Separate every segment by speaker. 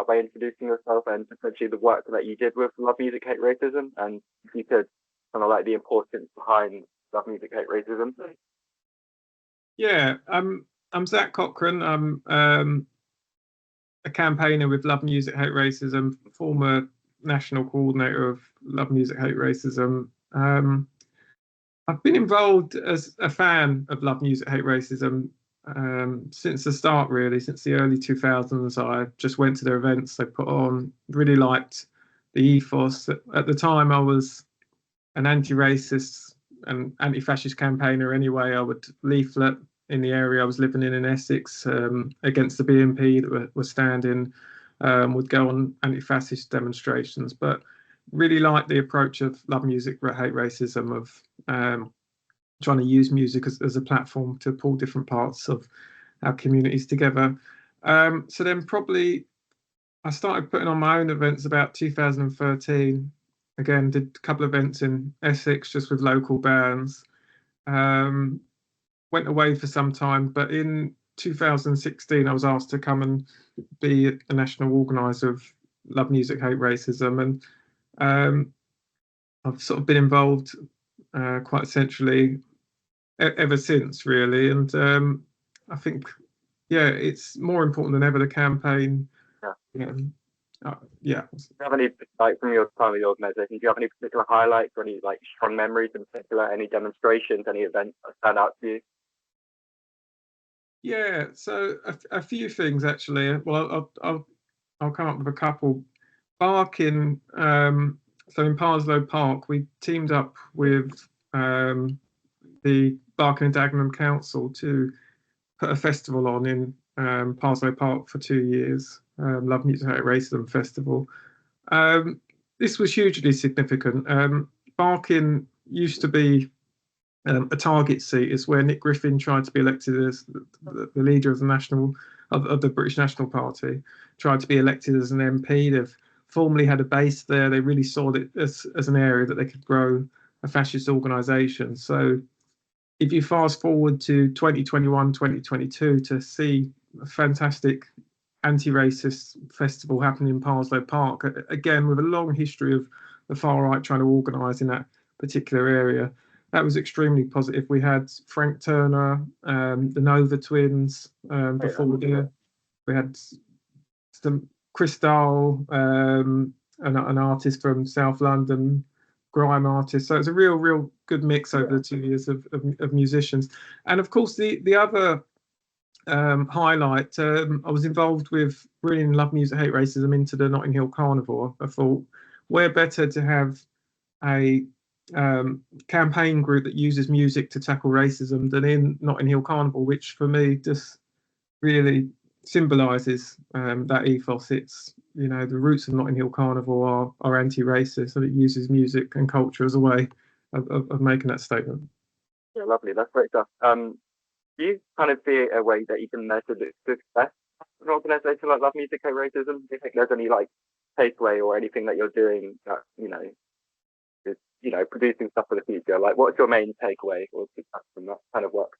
Speaker 1: out by introducing yourself and essentially the work that you did with Love Music Hate Racism, and if you could kind of like the importance behind Love Music Hate Racism.
Speaker 2: Yeah, I'm Zach Cochran. I'm a campaigner with Love Music Hate Racism, former national coordinator of Love Music Hate Racism. I've been involved as a fan of Love Music Hate Racism since the start, really, since the early 2000s. I just went to their events they put on, really liked the ethos. At the time, I was an anti-racist and anti-fascist campaigner anyway. I would leaflet in the area I was living in Essex against the BNP that were standing, would go on anti-fascist demonstrations, but really liked the approach of Love Music Hate Racism, of trying to use music as a platform to pull different parts of our communities together. So then probably I started putting on my own events about 2013. Again, did a couple of events in Essex just with local bands. Went away for some time, but in 2016 I was asked to come and be a national organiser of Love Music Hate Racism, and I've sort of been involved quite essentially ever since, really. And I think, yeah, it's more important than ever, the campaign.
Speaker 1: Yeah.
Speaker 2: Yeah.
Speaker 1: Do you have any, like, from your time with the organisation, do you have any particular highlights or any like strong memories in particular, any demonstrations, any events that stand out to you?
Speaker 2: Yeah, so a few things actually. Well, I'll come up with a couple. Barking, so in Parslow Park, we teamed up with the Barking and Dagenham Council to put a festival on in Parslow Park for 2 years, Love Music Hate Racism Festival. This was hugely significant. Barking used to be a target seat. Is where Nick Griffin tried to be elected as the leader of the British National Party, tried to be elected as an MP. They've formerly had a base there. They really saw it as an area that they could grow a fascist organisation. So if you fast forward to 2021, 2022, to see a fantastic anti-racist festival happening in Parslow Park, again with a long history of the far right trying to organise in that particular area, that was extremely positive. We had Frank Turner, the Nova Twins before there. We had some Chris Dahl, an artist from South London, grime artist. So it's a real good mix over the 2 years of musicians. And of course, the other highlight, I was involved with bringing Love Music Hate Racism into the Notting Hill Carnival. I thought, where better to have a campaign group that uses music to tackle racism than in Notting Hill Carnival, which for me just really symbolises that ethos. It's, you know, the roots of Notting Hill Carnival are anti-racist, and it uses music and culture as a way of making that statement.
Speaker 1: Yeah, lovely. That's great stuff. Do you kind of see a way that you can measure the success of an organisation like Love Music Hate Racism? Do you think there's any like takeaway or anything that you're doing that, you know, is, you know, producing stuff for the future? Like, what's your main takeaway or success from that kind of work?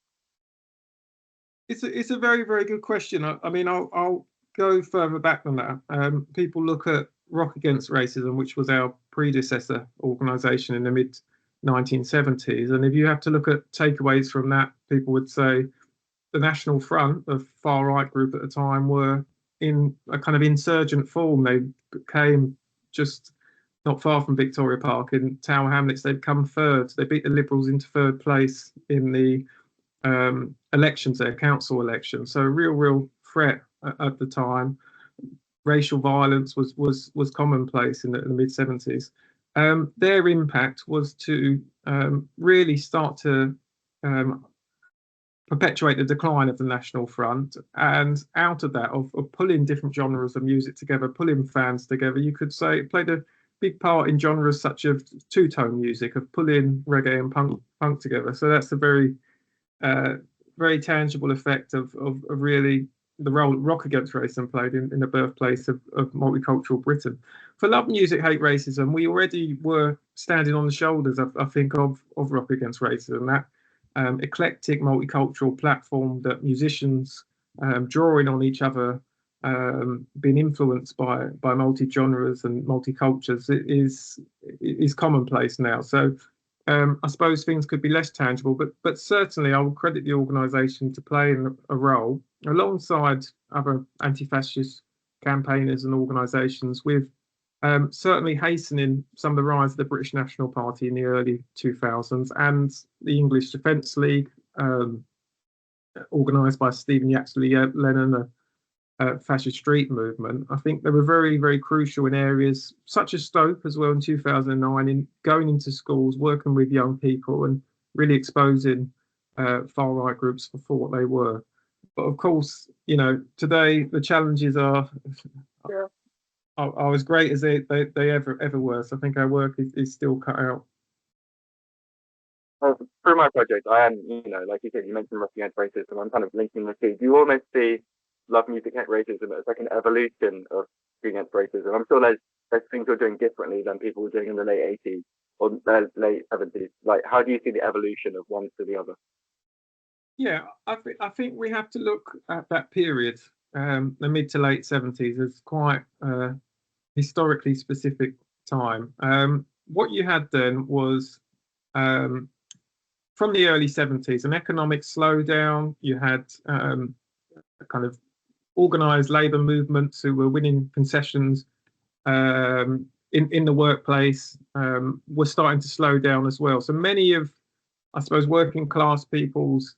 Speaker 2: It's a very, very good question. I mean, I'll go further back than that. People look at Rock Against Racism, which was our predecessor organisation in the mid 1970s, and if you have to look at takeaways from that, people would say the National Front, the far right group at the time, were in a kind of insurgent form. They came just not far from Victoria Park in Tower Hamlets. They'd come third. They beat the Liberals into third place in the elections there, council elections. So a real threat at the time. Racial violence was commonplace in the mid 70s. Their impact was to really start to perpetuate the decline of the National Front, and out of that, of pulling different genres of music together, pulling fans together, you could say it played a big part in genres such as two-tone music, of pulling reggae and punk together. So that's a very tangible effect of really the role Rock Against Racism played in the birthplace of multicultural Britain. For Love Music Hate Racism, we already were standing on the shoulders, I think, of Rock Against Racism, that eclectic multicultural platform that musicians drawing on each other being influenced by multi-genres and multi-cultures is commonplace now. So I suppose things could be less tangible, but certainly I will credit the organisation to playing a role alongside other anti-fascist campaigners and organisations with certainly hastening some of the rise of the British National Party in the early 2000s and the English Defence League, organised by Stephen Yaxley Lennon, fascist street movement. I think they were very, very crucial in areas such as Stoke as well in 2009, in going into schools, working with young people and really exposing far right groups for what they were. But of course, today the challenges are as great as they ever were. So I think our work is still cut out.
Speaker 1: Well, through my project, I am, like you said, you mentioned Roughing Against Racism. I'm kind of linking the two. Do you almost see Love Music Hate Racism as like an evolution of against racism? I'm sure there's things you're doing differently than people were doing in the late 80s or late 70s. Like, how do you see the evolution of one to the other?
Speaker 2: Yeah, I think we have to look at that period, the mid to late 70s, as quite a historically specific time. What you had then was from the early 70s, an economic slowdown. You had a kind of organised labour movements who were winning concessions in the workplace, were starting to slow down as well. So many of, I suppose, working class people's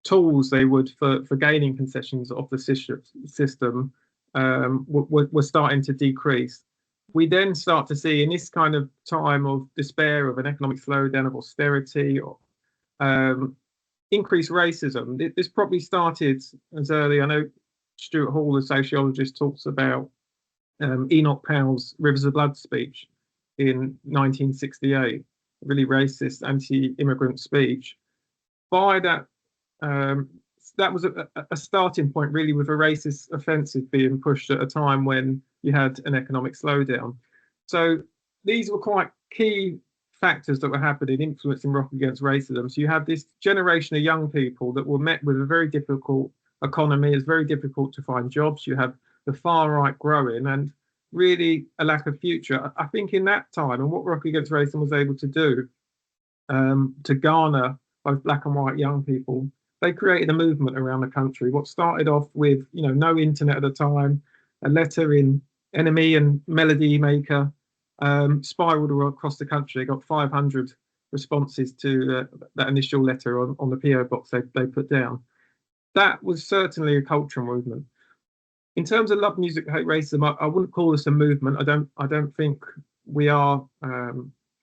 Speaker 2: tools they would for gaining concessions of the system were starting to decrease. We then start to see in this kind of time of despair, of an economic slowdown, of austerity, or increased racism. This probably started as early. I know Stuart Hall, the sociologist, talks about Enoch Powell's Rivers of Blood speech in 1968, really racist, anti-immigrant speech. By that, that was a starting point, really, with a racist offensive being pushed at a time when you had an economic slowdown. So these were quite key factors that were happening, influencing Rock Against Racism. So you have this generation of young people that were met with a very difficult economy. It's very difficult to find jobs. You have the far right growing and really a lack of future. I think in that time, and what Rock Against Racism was able to do to garner both black and white young people, they created a movement around the country. What started off with, no internet at the time, a letter in Enemy and Melody Maker, spiraled across the country. They got 500 responses to that initial letter on the PO box they put down. That was certainly a cultural movement. In terms of Love Music Hate Racism, I wouldn't call this a movement. I don't think we are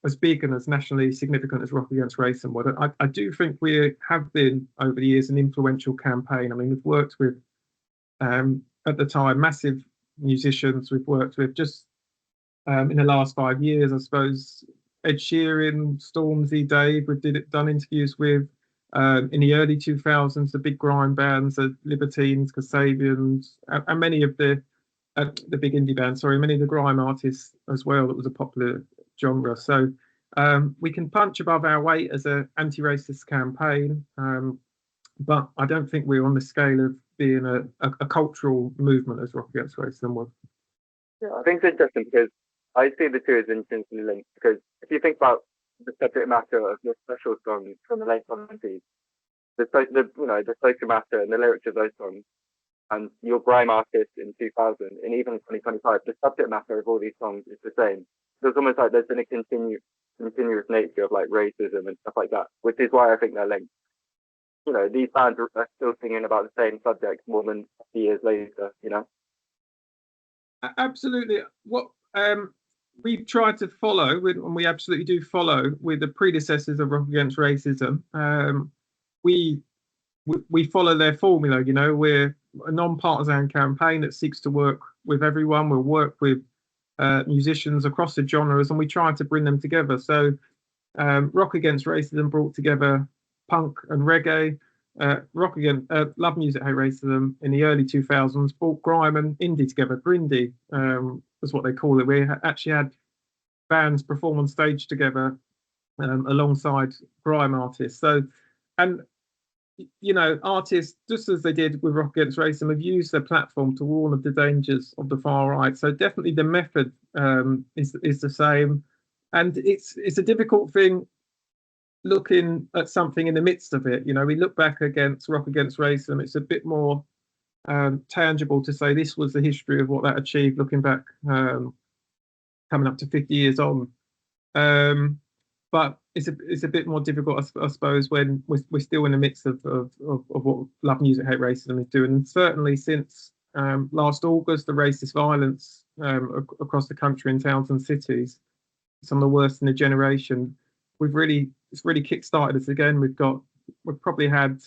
Speaker 2: as big and as nationally significant as Rock Against Racism. I do think we have been, over the years, an influential campaign. I mean, we've worked with, at the time, massive musicians. We've worked with just in the last 5 years, I suppose, Ed Sheeran, Stormzy, Dave. We've done interviews with in the early 2000s, the big grime bands, the Libertines, Kasabians, and many of the big indie bands. Sorry, many of the grime artists as well. That was a popular genre. So we can punch above our weight as an anti-racist campaign, but I don't think we're on the scale of being a cultural movement as Rock Against Racism was.
Speaker 1: Yeah, I think it's interesting because I see the two as intrinsically linked. Because if you think about the subject matter of your special songs from the late 70s, the social matter and the lyrics of those songs, and your grime artist in 2000, and even 2025, the subject matter of all these songs is the same. So it's almost like there's been a continuous nature of like racism and stuff like that, which is why I think they're linked. These bands are still singing about the same subject more than 50 years later.
Speaker 2: Absolutely. What we've tried to follow, and we absolutely do follow, with the predecessors of Rock Against Racism. We follow their formula. We're a non-partisan campaign that seeks to work with everyone. We'll work with musicians across the genres, and we try to bring them together. So Rock Against Racism brought together punk and reggae. Love Music Hate Racism in the early 2000s brought grime and indie together. Grindy was what they call it. We actually had bands perform on stage together alongside grime artists. So, and artists, just as they did with Rock Against Racism, have used their platform to warn of the dangers of the far right. So definitely the method is the same, and it's a difficult thing looking at something in the midst of it. We look back against Rock Against Racism. It's a bit more tangible to say this was the history of what that achieved. Looking back, coming up to 50 years on. But it's a bit more difficult, I suppose, when we're still in the midst of what Love Music Hate Racism is doing. And certainly since last August, the racist violence across the country in towns and cities, some of the worst in a generation. It's really kick-started us again. We've probably had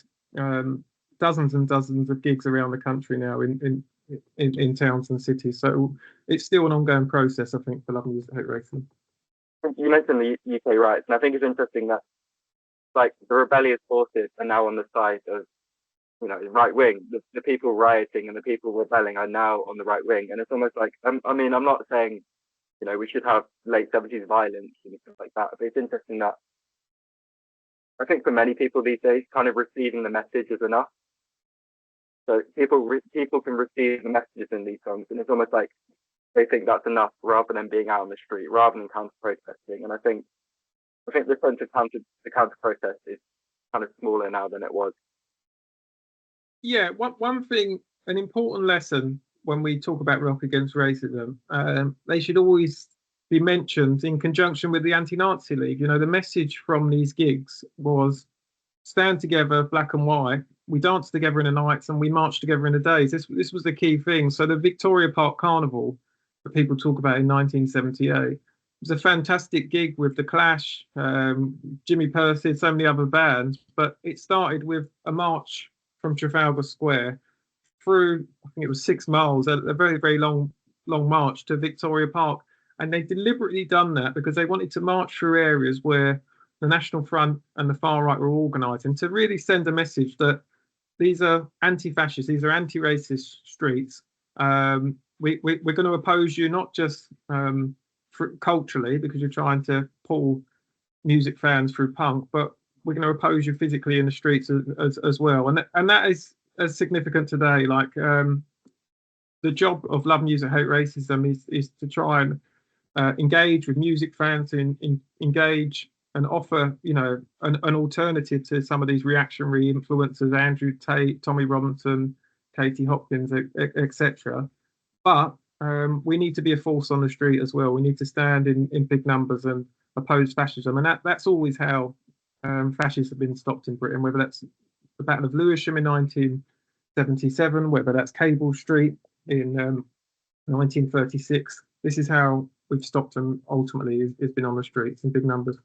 Speaker 2: dozens and dozens of gigs around the country now in towns and cities. So it's still an ongoing process, I think, for Love Music Hate Racism.
Speaker 1: You mentioned the UK riots, and I think it's interesting that like the rebellious forces are now on the side of right wing. The people rioting and the people rebelling are now on the right wing, and it's almost like I mean I'm not saying we should have late 70s violence and stuff like that, but it's interesting that I think for many people these days, kind of receiving the message is enough. So people can receive the messages in these songs, and it's almost like they think that's enough rather than being out on the street, rather than counter protesting. And I think the sense of counter protest is kind of smaller now than it was.
Speaker 2: Yeah, one thing, an important lesson when we talk about Rock Against Racism, they should always be mentioned in conjunction with the Anti-Nazi League. The message from these gigs was stand together, black and white. We dance together in the nights and we march together in the days. This was the key thing. So the Victoria Park Carnival that people talk about in 1978 was a fantastic gig with The Clash, Jimmy Purcell, so many other bands. But it started with a march from Trafalgar Square through, I think it was 6 miles, a very, very long march to Victoria Park. And they deliberately done that because they wanted to march through areas where the National Front and the far right were organising to really send a message that these are anti-fascist, these are anti-racist streets. We're going to oppose you not just culturally because you're trying to pull music fans through punk, but we're going to oppose you physically in the streets as well. And that is as significant today. Like the job of Love Music Hate Racism is to try and engage with music fans, engage and offer, an alternative to some of these reactionary influencers, Andrew Tate, Tommy Robinson, Katie Hopkins, etc. But we need to be a force on the street as well. We need to stand in big numbers and oppose fascism. And that's always how fascists have been stopped in Britain, whether that's the Battle of Lewisham in 1977, whether that's Cable Street in 1936. This is how we've stopped them ultimately, has been on the streets in big numbers.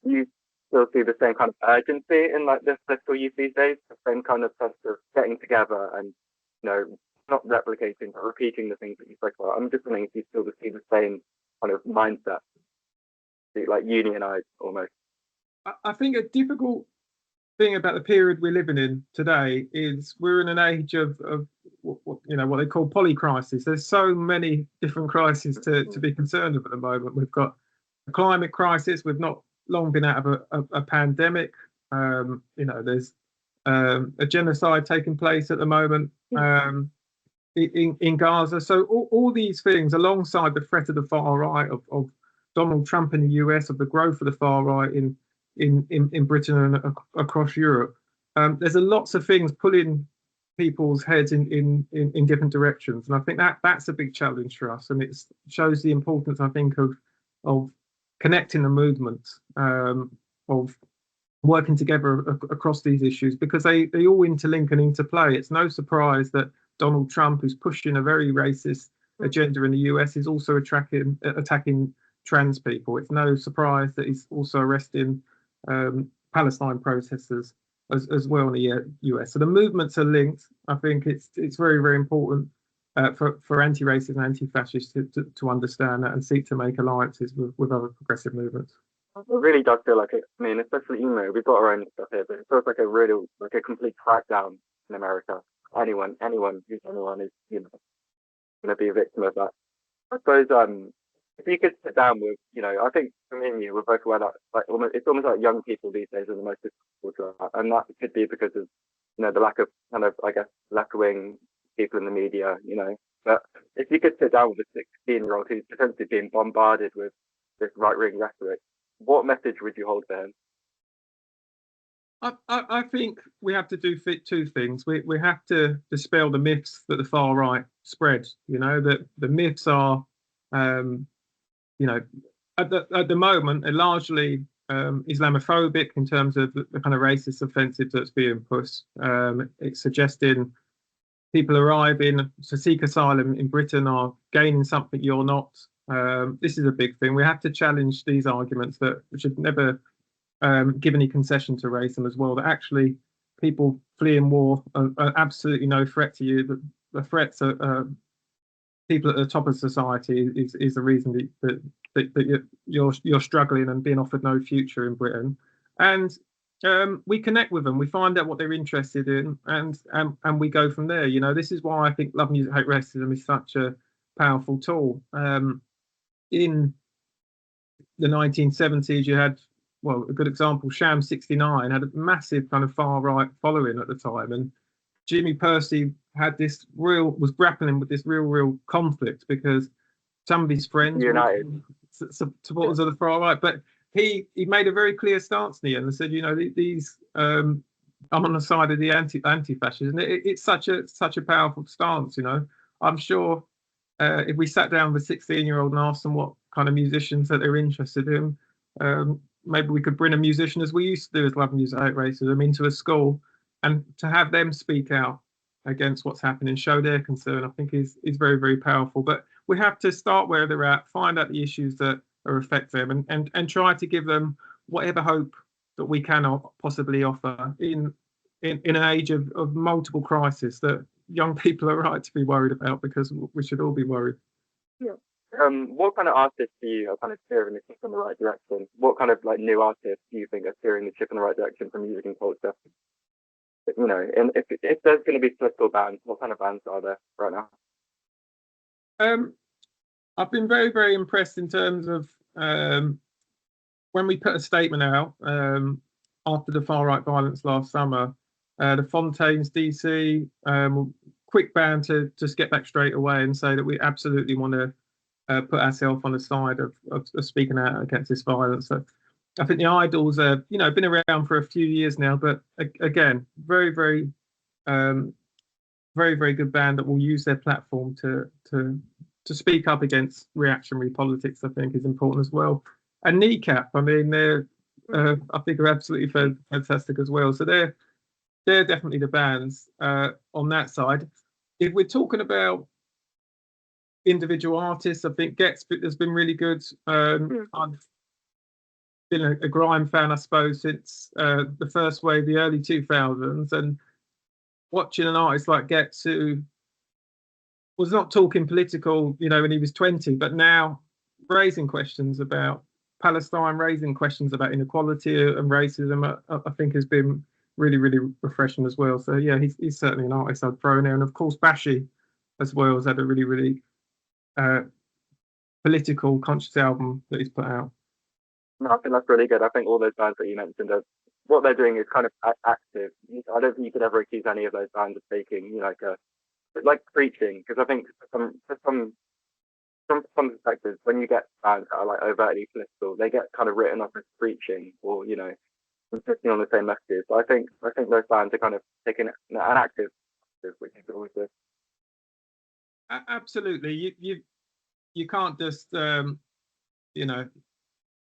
Speaker 1: You still see the same kind of urgency in like this political youth these days, the same kind of sense of getting together and not replicating but repeating the things that you spoke about. I'm just wondering if you still see the same kind of mindset, like unionize almost.
Speaker 2: I think a difficult thing about the period we're living in today is we're in an age of what they call polycrisis. There's so many different crises to be concerned with at the moment. We've got a climate crisis. We've not long been out of a pandemic. There's a genocide taking place at the moment in Gaza. So all these things, alongside the threat of the far right, of Donald Trump in the US, of the growth of the far right in Britain and across Europe, there's lots of things pulling people's heads in different directions, and I think that's a big challenge for us, and it shows the importance, I think, of connecting the movements, of working together across these issues, because they all interlink and interplay. It's no surprise that Donald Trump, who's pushing a very racist agenda in the US, is also attacking trans people. It's no surprise that he's also arresting Palestine protesters as well in the US. So the movements are linked. I think it's very, very important for anti-racists and anti-fascists to understand that and seek to make alliances with other progressive movements.
Speaker 1: It really does feel like it. I mean, especially we've got our own stuff here, but it feels like a complete crackdown in America. Anyone is going to be a victim of that. I suppose if you could sit down with I think for me and you, we're both aware that it's almost like young people these days are the most to that. And that could be because of the lack of kind of, I guess, left-wing people in the media. But if you could sit down with a 16-year-old who's potentially being bombarded with this right-wing rhetoric, what message would you hold for him?
Speaker 2: I think we have to do two things. We have to dispel the myths that the far right spread. That the myths are, you know, at the moment, are largely Islamophobic in terms of the kind of racist offensive that's being pushed. It's suggesting people arriving to seek asylum in Britain are gaining something you're not. This is a big thing. We have to challenge these arguments that we should never give any concession to racism as well. That actually people fleeing war are absolutely no threat to you. The threats are people at the top of society is the reason that you're struggling and being offered no future in Britain. And we connect with them, we find out what they're interested in, and we go from there. This is why I think Love Music Hate Racism is such a powerful tool. In the 1970s, you had, well, a good example, Sham 69 had a massive kind of far right following at the time, and Jimmy Percy was grappling with this real conflict because some of his friends
Speaker 1: United
Speaker 2: supporters of the far right, but he made a very clear stance in the end and said, these I'm on the side of the anti-fascists, and it's such a powerful stance. I'm sure if we sat down with a 16-year-old and asked them what kind of musicians that they're interested in, maybe we could bring a musician, as we used to do as Love Music Hate Racism, into a school, and to have them speak out against what's happening, show their concern, I think is very, very powerful. But we have to start where they're at, find out the issues that are affect them, and try to give them whatever hope that we can possibly offer in an age of multiple crises that young people are right to be worried about, because we should all be worried.
Speaker 1: Yeah. What kind of artists do you are kind of steering the ship in the right direction? What kind of like new artists do you think are steering the ship in the right direction for music and culture? And if there's going to be political bands, what kind of bands are there right now?
Speaker 2: I've been very, very impressed in terms of when we put a statement out after the far right violence last summer. The Fontaines DC, quick band to just get back straight away and say that we absolutely want to put ourselves on the side of speaking out against this violence. So I think the Idols have, been around for a few years now, but again, very, very, very, very good band that will use their platform to speak up against reactionary politics. I think is important as well. And Kneecap, I mean, they're I think are absolutely fantastic as well. So they're definitely the bands on that side. If we're talking about individual artists, I think Gets has been really good. I've been a grime fan, I suppose, since the first wave, the early 2000s, and watching an artist like Gets, who was not talking political, when he was 20, but now raising questions about Palestine, raising questions about inequality and racism, I think has been really, really refreshing as well. So yeah, he's certainly an artist I'd throw in there. And of course, Bashi as well has had a really, really political conscious album that he's put out.
Speaker 1: No, I think that's really good. I think all those bands that you mentioned, what they're doing is kind of active. I don't think you could ever accuse any of those bands of taking, like preaching, because I think from some perspectives, when you get bands that are like overtly political, they get kind of written off as preaching or insisting on the same messages. So I think those bands are kind of taking an active, which is always good.
Speaker 2: Absolutely, you can't just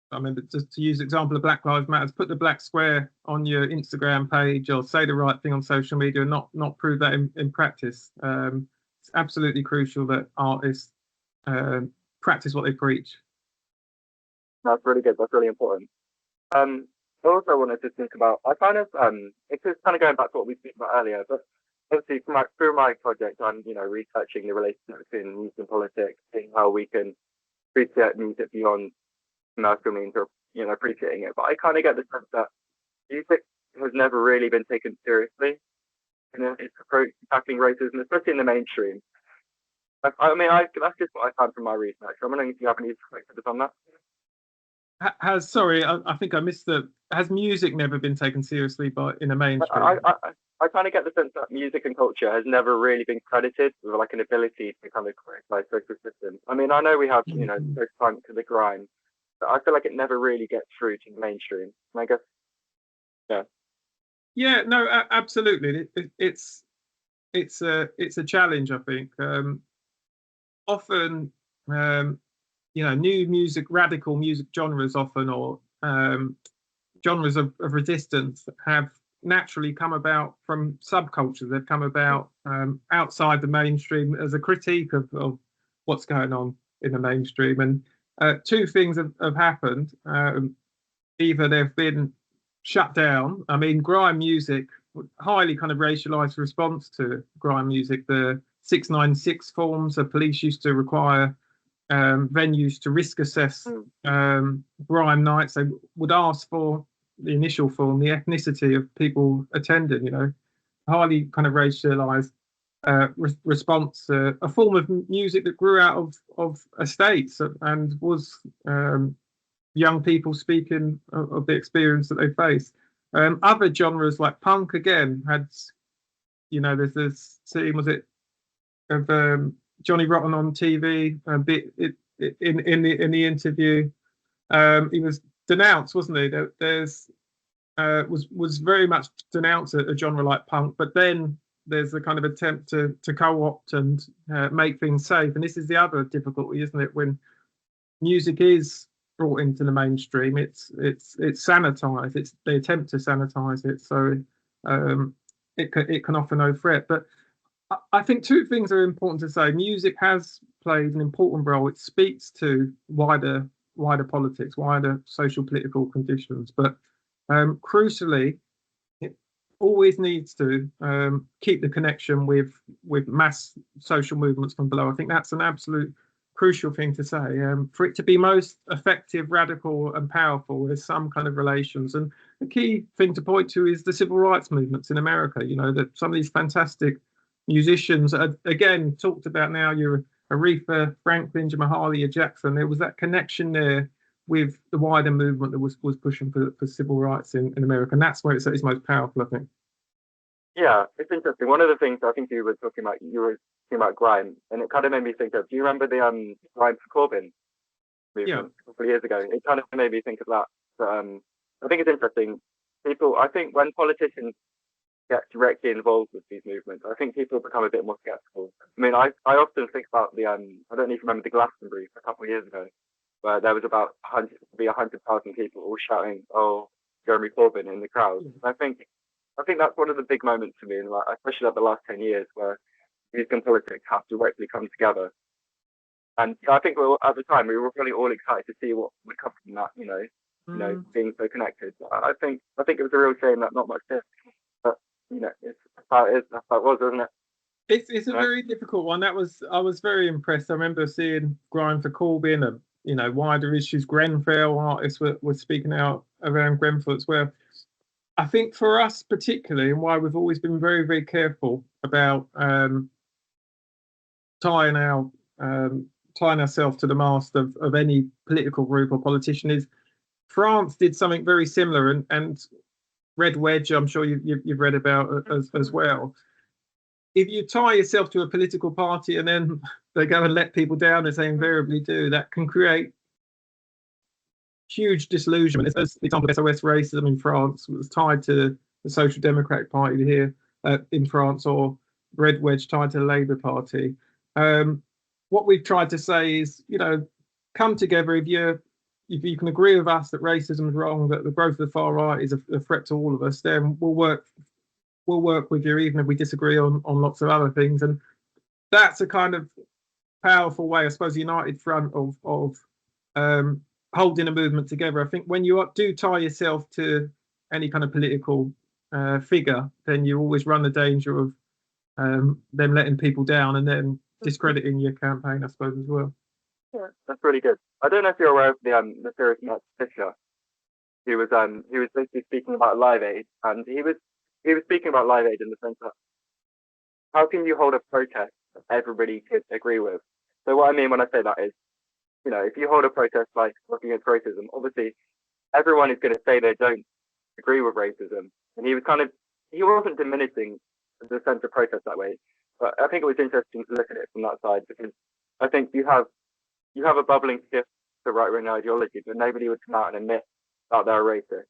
Speaker 2: I mean, just to use the example of Black Lives Matter, put the black square on your Instagram page or say the right thing on social media and not prove that in practice. It's absolutely crucial that artists practice what they preach.
Speaker 1: That's really good. That's really important. I also wanted to think about, it's just kind of going back to what we spoke about earlier, but obviously through my project, I'm, researching the relationship between music and politics, seeing how we can appreciate music beyond commercial means or, appreciating it. But I kind of get the sense that music has never really been taken seriously in its approach to tackling racism, especially in the mainstream. That's just what I found from my research. I'm wondering if you have any perspectives on that.
Speaker 2: Has sorry, I think I missed the. Has music never been taken seriously by in the
Speaker 1: I
Speaker 2: mainstream?
Speaker 1: I, I kind of get the sense that music and culture has never really been credited with like an ability to kind of criticize social systems. I mean, I know we have
Speaker 2: Mhm.
Speaker 1: social climate to the grind, but I feel like it never really gets through to the mainstream. And I guess yeah.
Speaker 2: Yeah, no, absolutely. It's a challenge, I think. Often, um, new music, radical music genres, often or genres of resistance have naturally come about from subcultures. They've come about outside the mainstream as a critique of what's going on in the mainstream. And two things have happened. Either they've been shut down. I mean, grime music, highly kind of racialized response to grime music. The 696 forms, the police used to require venues to risk assess
Speaker 1: Mm.
Speaker 2: grime nights. They would ask for the initial form, the ethnicity of people attending, highly kind of racialized response, a form of music that grew out of estates and was young people speaking of the experience that they faced. Other genres like punk again had, there's this scene, was it of Johnny Rotten on TV, a bit in the interview. He was denounced, wasn't he? There's was very much denounced a genre like punk, but then there's a kind of attempt to co-opt and make things safe. And this is the other difficulty, isn't it? When music is brought into the mainstream, it's sanitized. It's they attempt to sanitize it, so um, it can offer no threat. But I think two things are important to say. Music has played an important role. It speaks to wider politics, wider social political conditions. But crucially, it always needs to keep the connection with mass social movements from below. I think that's an absolute crucial thing to say. For it to be most effective, radical, and powerful, there's some kind of relations. And the key thing to point to is the civil rights movements in America. That some of these fantastic musicians are again talked about now. You're Aretha Franklin, Mahalia Jackson. There was that connection there with the wider movement that was pushing for civil rights in America, and that's where it's at its most powerful, I think.
Speaker 1: Yeah, it's interesting. One of the things I think you were talking about grime, and it kind of made me think of. Do you remember the grime for Corbyn
Speaker 2: Yeah.
Speaker 1: movement a couple of years ago? It kind of made me think of that. But I think it's interesting. I think when politicians get directly involved with these movements, I think people become a bit more skeptical. I mean, I often think about I don't know if you remember the Glastonbury a couple of years ago, where there was about 100,000 people all shouting, "Oh, Jeremy Corbyn" in the crowd. And I think that's one of the big moments for me, and like, especially like the last 10 years, where music and politics have directly come together. And I think at the time we were probably all excited to see what would come from that,
Speaker 2: Mm.
Speaker 1: being so connected. I think it was a real shame that not much did, but it's that's how it is. That's how it was, isn't it?
Speaker 2: It's a
Speaker 1: You know?
Speaker 2: very difficult one. I was very impressed. I remember seeing Grime for Corbyn and wider issues. Grenfell artists were speaking out around Grenfell as well. I think for us particularly, and why we've always been very very careful about tying our tying ourselves to the mast of any political group or politician is France did something very similar and Red Wedge, I'm sure you've read about as well. If you tie yourself to a political party and then they go and let people down as they invariably do, that can create huge disillusionment. As the example of SOS racism in France was tied to the Social Democratic Party here in France, or Red Wedge tied to the Labour Party. What we've tried to say is, come together. If you can agree with us that racism is wrong, that the growth of the far right is a threat to all of us, then we'll work with you, even if we disagree on lots of other things. And that's a kind of powerful way, I suppose, a united front of holding a movement together. I think when you do tie yourself to any kind of political figure, then you always run the danger of them letting people down and then discrediting your campaign, I suppose, as well.
Speaker 1: Yeah, that's really good. I don't know if you're aware of the theorist Matt Fisher. He was basically speaking about Live Aid, and he was speaking about Live Aid in the sense that how can you hold a protest that everybody could agree with? So what I mean when I say that is if you hold a protest like looking against racism, obviously everyone is going to say they don't agree with racism. And he wasn't diminishing the sense of protest that way. But I think it was interesting to look at it from that side because I think you have a bubbling shift to right wing ideology, but nobody would come out and admit that they're a racist.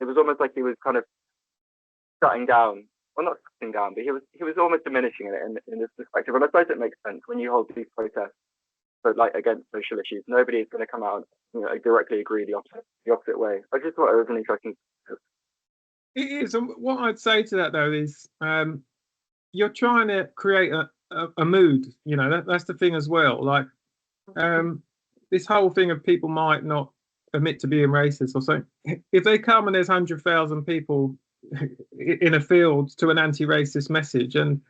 Speaker 1: It was almost like he was kind of shutting down, well, not shutting down, but he was almost diminishing it in this perspective. And I suppose it makes sense when you hold these protests, but like against social issues, nobody is going to come out and directly agree the opposite way. I just thought it was an interesting.
Speaker 2: It is. And what I'd say to that though is, you're trying to create a mood. That's the thing as well. Like, this whole thing of people might not admit to being racist or something. If they come and there's 100,000 people in a field to an anti-racist message, and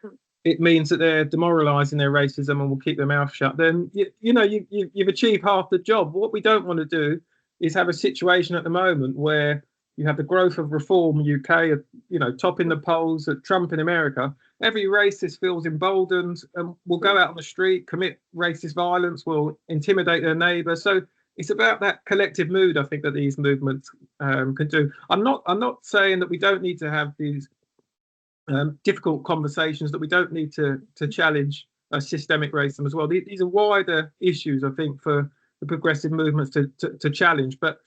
Speaker 2: it means that they're demoralising their racism and will keep their mouth shut, then you've achieved half the job. What we don't want to do is have a situation at the moment where you have the growth of Reform UK, topping the polls at Trump in America. Every racist feels emboldened and will go out on the street, commit racist violence, will intimidate their neighbour. So it's about that collective mood, I think, that these movements can do. I'm not saying that we don't need to have these difficult conversations, that we don't need to challenge systemic racism as well. These are wider issues, I think, for the progressive movements to challenge. But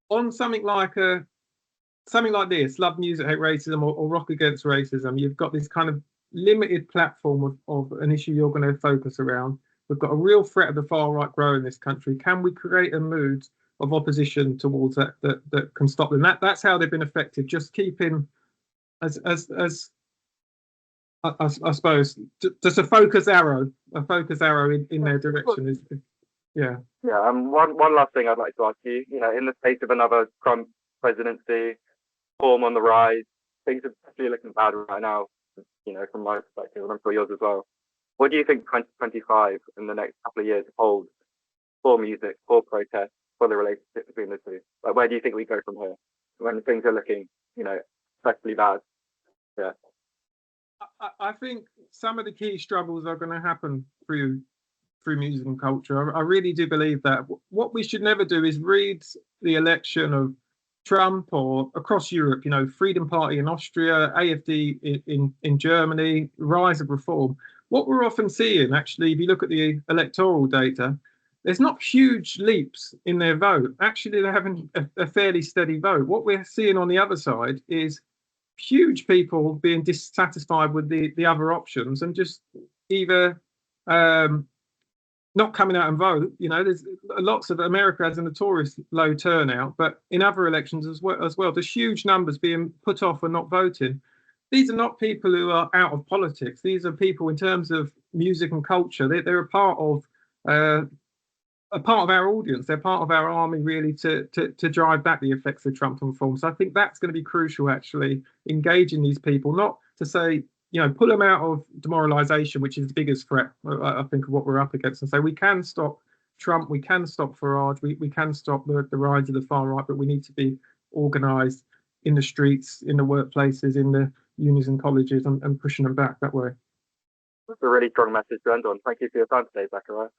Speaker 2: on something like this, Love Music, Hate Racism, or Rock Against Racism, you've got this kind of limited platform of an issue you're going to focus around. We've got a real threat of the far right growing in this country. Can we create a mood of opposition towards that can stop them? That's how they've been effective. Just keeping as I suppose just a focus arrow in their direction is. Yeah.
Speaker 1: Yeah. One last thing I'd like to ask you. In the face of another Trump presidency, form on the rise, things are definitely looking bad right now. From my perspective, and I'm sure yours as well. What do you think 2025 in the next couple of years holds for music, for protest, for the relationship between the two? Like, where do you think we go from here when things are looking, especially bad? Yeah.
Speaker 2: I think some of the key struggles are going to happen through music and culture. I really do believe that. What we should never do is read the election of Trump or across Europe, Freedom Party in Austria, AfD in Germany, rise of reform. What we're often seeing, actually, if you look at the electoral data, there's not huge leaps in their vote. Actually, they're having a fairly steady vote. What we're seeing on the other side is huge people being dissatisfied with the other options and just either not coming out and vote. There's lots of America has a notorious low turnout, but in other elections as well, there's huge numbers being put off and not voting. These are not people who are out of politics. These are people, in terms of music and culture, they're a part of our audience. They're part of our army, really, to drive back the effects of Trump reform. So I think that's going to be crucial, actually, engaging these people, not to say, pull them out of demoralisation, which is the biggest threat, I think, of what we're up against, and say we can stop Trump, we can stop Farage, we can stop the rise of the far right, but we need to be organised in the streets, in the workplaces, in the unis and colleges, and pushing them back that way.
Speaker 1: That's a really strong message to end on. Thank you for your time today, Zakariya.